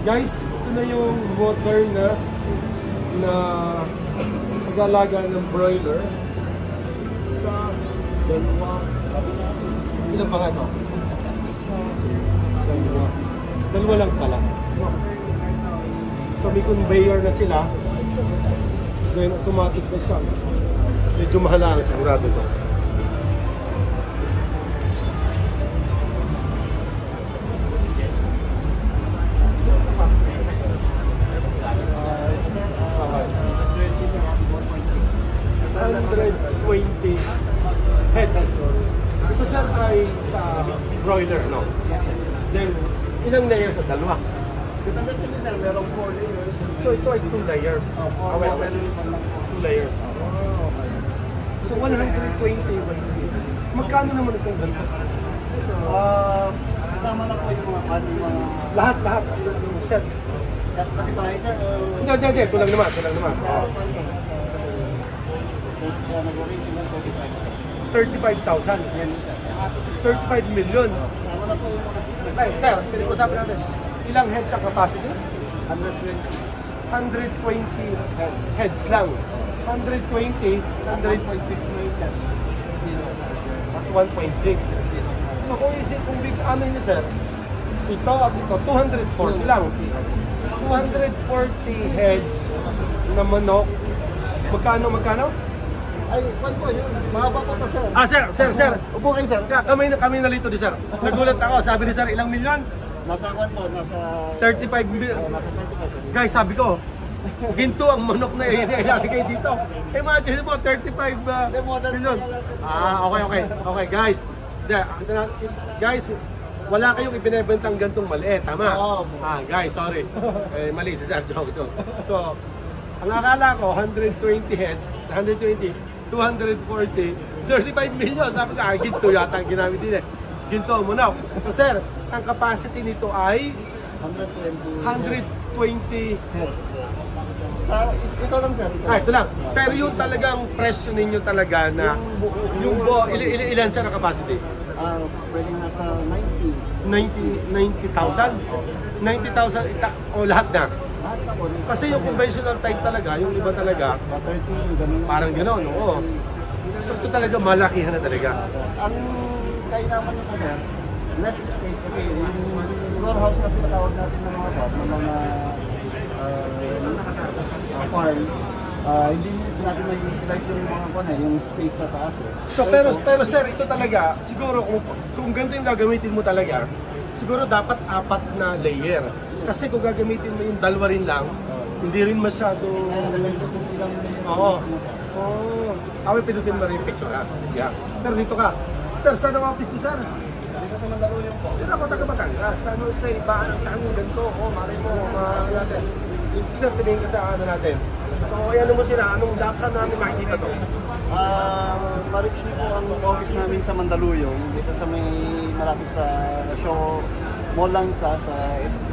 Guys, ito na yung motor na mag-alaga ng broiler sa dalawa. Ilan pa nga ito? Sa dalawa. Dalawa lang pala. So may conveyor na sila. Then automatic na siya. Medyo mahalaan sigurado ito. Heads. Ito sir ay sa broiler, no? Yes, sir. Then, ilang layers sa dalawa? Depende sa inyo, sir. Merong 4 layers. So ito ay 2 layers. Well, 2 layers. Oh, okay. So 120. Magkano naman itong ganito? Kasama na po yung mga Lahat. Yung set. Kasi ba, sir? Hindi. Ito lang naman. Nag-range ng 35,000. 35 million. Kasama na po yung mga Ay, sir, pinag-usapan natin. Ilang heads ang capacity? 120. 120 heads lang. 120, 100.6 million. at 1.6. So kung big ano yun sir, ito at ito, 240 lang. 240 heads na manok. Magkano? Ay, kwan po yun. Mahaba pa to, sir. Sir. Upo kayo, sir. Kami nalito di sir. Nagulat ako. Sabi ni sir, ilang milyon? Nasa kwan po, nasa 35 million. nasa 35. Guys, sabi ko, ginto ang manok na ilalagay dito. Imagine mo, 35 million. Okay, guys. Guys, wala kayong ibinebentang gantong maliit, tama? Oo. Guys, sorry. Mali si Sir Joe ito. So, ang akala ko, 120 heads, 120, 240, 35 million. Sabi ko, ginto yata ang ginamit din eh. Ginto ang manok. So sir, ang capacity nito ay 120 heads. Ito lang, sir. Ito lang. Pero yung talagang presyo ninyo talaga na yung ilan sir ang capacity? Pwedeng nasa 90. 90,000? 90,000 o lahat na? Lahat na po. Kasi yung conventional type talaga, yung iba talaga, 30, ganun. parang gano'n, oo. So ito talaga malakihan na talaga. Ang kainaman niyo po, sir, less space kasi yung warehouse na pinatawag natin ng mga farm, hindi natin may-utilize yung mga yung space sa taas. So pero sir, ito talaga, siguro kung ganito yung gagamitin mo talaga, siguro dapat 4 na layer. Kasi kung gagamitin mo yung dalawa rin lang, hindi rin masyado... Oo. Awi, pinutin mo rin yung picture ha. Yeah. Sir, dito ka. Sir, saan ang office niyo, sir? Dito sa Mandaluyong po. Sir, ako taga-Batangas. Ano sa ibaan ang tanong ganito? Maray mo, natin. Sir, tingin ka sa ano natin. So, ano mo sila? Saan namin makikita to? Pa-reach niyo po ang office namin sa Mandaluyong. Dito sa may malapit sa show mall lang sa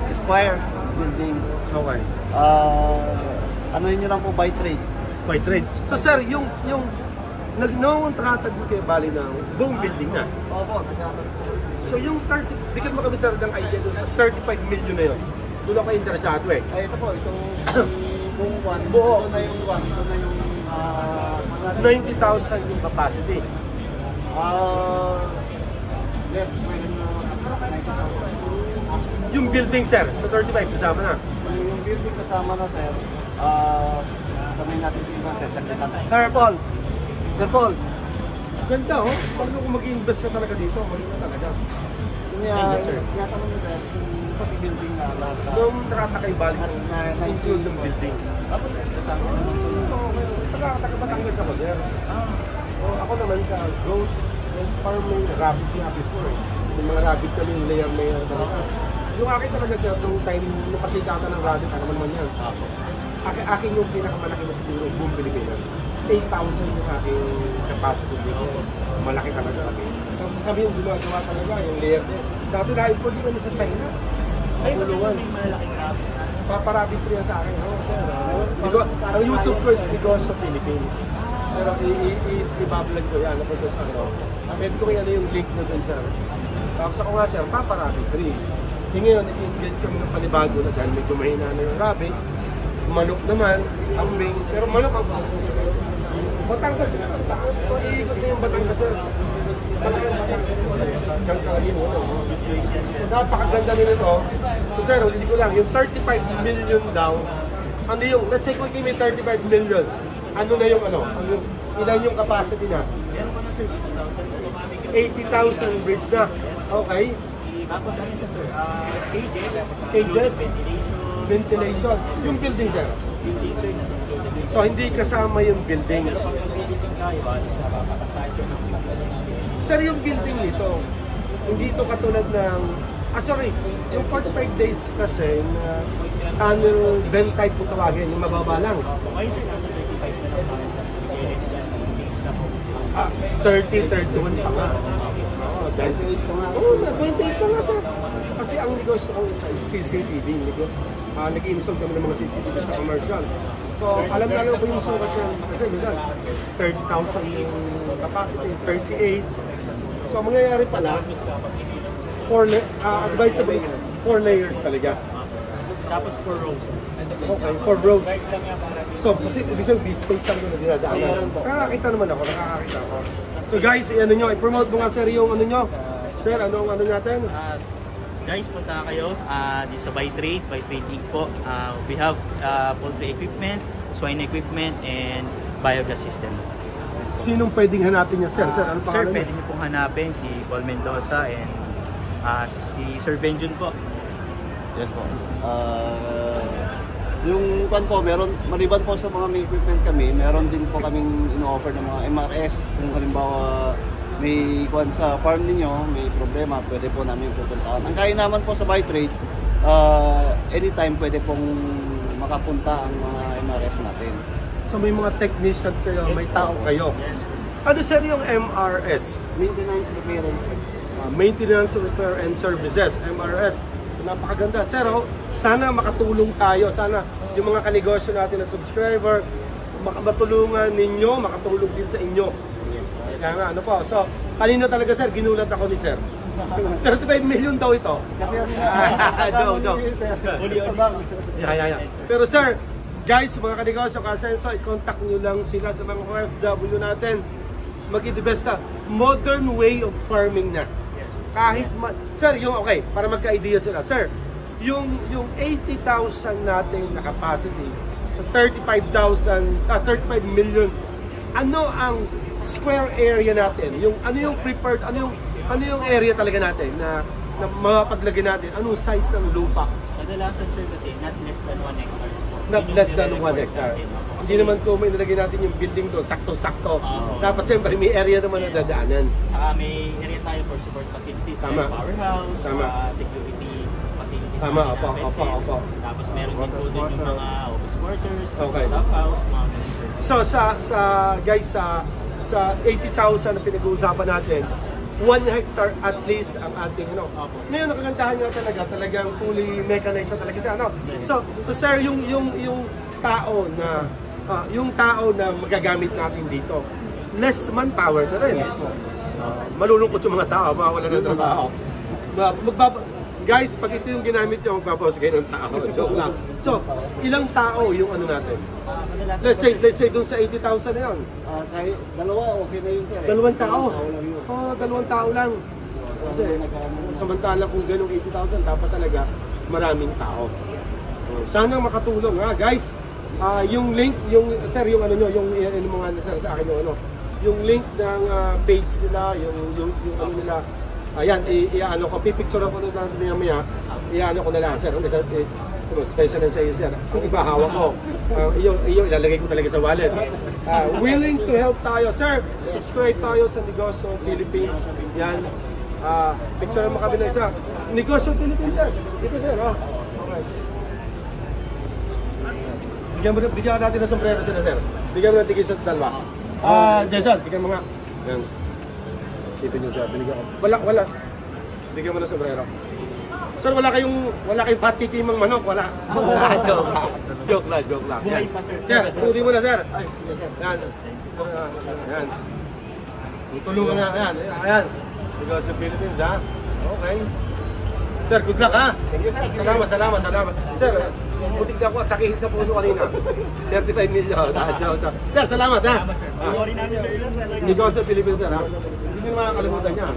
Esquire building. Okay. Ano yun lang po by trade. By trade. So sir, yung nag-no-contracted mo kayo bali ng buong building na. Opo. So yung 30, bigyan mo kami sir ng idea doon sa 35 million na yun. Doon ako interesado eh. Ay, ito po, itong buong one. Buo. Ito na yung one. Ito na yung 90,000 yung capacity. Left, pwede na 90,000. Yung building sir, sa 35 kasama na. Yung building kasama na, sir, sabihin natin si Ivan, sir, saglit natin. Sir Paul. Sir Paul. Ganda oh. Pag kung mag-invest ka talaga dito, maganda talaga. Yes, sir. Tinatanong mo, sir, kung pati-building na lahat. Nung nakata kay balik na include ng building. Tapos, kasama na. Taga-Batangas ako sir. Ako naman sa growth and farming rabbit nga before eh. Yung mga rabbit kami, yung layer talaga. Yung akin talaga sir, nung time, nung pasikatan ng rabbit, ano naman yan. Akin yung pinakamalaki na siguro, buong Pilipinas. 8,000 yung aking capacity dito. Malaki talaga. Tapos kami yung gumagawa talaga, yung layer din. Dati na-import din kami sa China. Ay, tulungan. Paparabbit ko yan sa akin. Sir. Ang YouTube ko is Negosyo Philippines. Pero i-bablog ko yan. Napunta sa ano. Pwede ko kaya yung link na dun sir. Tapos ako nga sir, paparabbit 3. Ngayon, i-engage kami ng panibago na dahil medyo mahina na yung rabbit. Manok naman, ambing, pero manok ang gusto ko sa Batangas na. Iikot na yung Batangas na. So, napakaganda nila ito. Kung sir, hindi ko lang, yung 35 million daw, ano yung, let's say kung may 35 million, ano na yung ano, ilan yung capacity na? 80,000 breeds na. Okay. Tapos ano siya sir? Cages, ventilation. Yung building sir. Building sir na So hindi kasama yung building. Sir, yung building nito, hindi ito katulad ng, sorry, yung 45 days kasi na tunnel vent type kung tawagin, yung mababa lang. Okay sir, nasa 35 na lang tayo. 30, 31 pa nga. 28 pa nga. Oo, 28 pa nga sir. Kasi ang negosyo ko isa is CCTV. Nag-install kami ng mga CCTV sa commercial. So, alam na lang ko yung sukat niya. Kasi minsan, 30,000 yung capacity, 38. So, ang mangyayari pala, advisable is 4 layers talaga. Tapos 4 rows. Okay, 4 rows. So, kasi ibig sabihin, B-space lang yung dinadaanan. Nakakakita naman ako, nakakakita ako. So guys, ano nyo, i-promote mo nga sir yung ano nyo. Sir, ano natin? Guys, punta kayo dito sa By Trade Inc. po. We have poultry equipment, swine equipment, and biogas system. Sinong pwedeng hanapin niya sir? Sir, ano Sir, pangalan pwede niya? niyo pong hanapin si Paul Mendoza and si Sir Benjun po. Yes po. Yung kwan po, maliban po sa mga may equipment kami, meron din po kaming ino-offer ng mga MRS. Kung halimbawa may kwan sa farm ninyo, may problema, pwede po namin pupuntahan. Ang kaya naman po sa By Trade, anytime pwede pong makapunta ang mga MRS natin. So may mga technician kayo, may tao kayo. Ano sir yung MRS? Maintenance, repair, and service. Maintenance, Repair and Services, MRS. So napakaganda. Sir, sana makatulong tayo. Sana yung mga kanegosyo natin na subscriber, makatulungan ninyo, makatulong din sa inyo. Kaya nga, ano po. So, kanina talaga sir, ginulat ako ni sir. 35 million daw ito. Kasi Joke. Yeah. Pero sir, guys, mga kanegosyo, kasenso, i-contact nyo lang sila sa mga OFW natin. Mag-i-invest na. Modern way of farming na. Kahit, sir, yung okay, para magka-idea sila. Sir, yung 80,000 natin na capacity, so 35 million, ano ang square area natin? Ano yung preferred, ano yung area talaga natin na mapaglagay natin? Anong size ng lupa? Kadalasan sir kasi not less than 1 hectare po. Not less than 1 hectare. Hindi naman kung may nilagay natin yung building doon, sakto-sakto. Dapat siyempre may area naman na dadaanan. Saka may area tayo for support facilities, Tama. Powerhouse, Tama. Security facilities. Tama, sa opo. Tapos meron din po doon yung mga office quarters, Okay. staff house, mga ganun sir. So sa 80,000 na pinag-uusapan natin, 1 hectare at least ang ating ano. Ngayon nakagandahan nga talagang fully mechanized na talaga siya, ano. So sir, yung tao na magagamit natin dito, less manpower na rin. Malulungkot yung mga tao, mawawala ng trabaho. Guys, pag ito yung ginamit nyo, magpapawas kayo ng tao. Joke lang. So, ilang tao yung ano natin? Let's say dun sa 80,000 na yun. kahit dalawa, okay na yun sir. Dalawang tao? Lang yun. Dalawang tao lang. Kasi, samantala kung ganong 80,000, dapat talaga maraming tao. Sana makatulong ha, guys. Yung link, sir, yung ano nyo, yung mga nasa sa akin yung ano, yung link ng page nila, yung ano nila. Ayan, i-ano ko, pipicture ko na maya, i-ano ko na lang, sir. Special na sa iyo, sir. Kung iba, hawak ko. Iyo, ilalagay ko talaga sa wallet. Willing to help tayo, sir. Subscribe tayo sa Negosyo Philippines. Yan. Picture mo kami na isa. Negosyo Philippines, sir. Dito, sir. Okay. Bigyan natin ng sombrero sila, sir. Bigyan mo ng tigis at dalawa. Jason, bigyan mo nga. Yan. Sipin nyo, sir. Binigyan ko. Wala. Bigyan mo ng sombrero. Sir, wala kayong patikimang manok, wala. Joke lang. Yan. Sir, suri mo na, sir. Yan. Yan. Tulungan na, yan. Ayan. Because of Philippines, ha? Okay. Sir, good luck ha. Thank you, sir. Salamat. Sir, butik na ako at takihin sa puso kanina. 35 million. Sir, salamat ha. Sorry namin, sir. Hindi ko sa Philippines, sir ha. Hindi nyo makakalimutan niya.